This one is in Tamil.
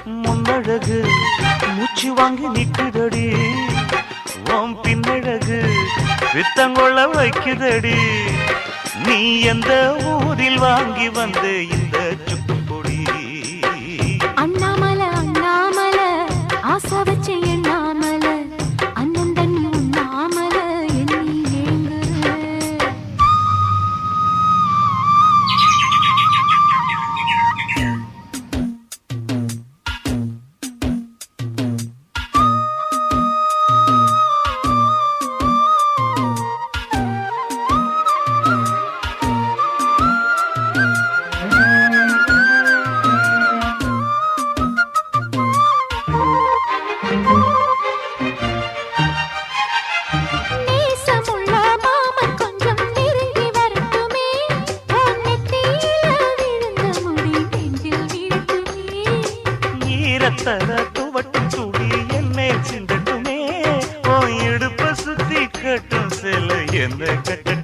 முன்னழகு மூச்சு வாங்கி நிக்குதடி, உன் பின்னழகு வித்தங்கொள்ள வைக்குதடி. நீ எந்த ஊரில் வாங்கி வந்த இந்த சுக்கு பொடி? அண்ணாமலை அண்ணாமலை ஆசை வச்ச எண்ணாமலை அண்ணன் தண்ணி உண்ணாமலை எண்ணி ஏங்குற. துவட்டும் சூடி என்னை சிந்தட்டுமே, இடுப்ப சுத்தி கட்டும் சில என்ன கட்ட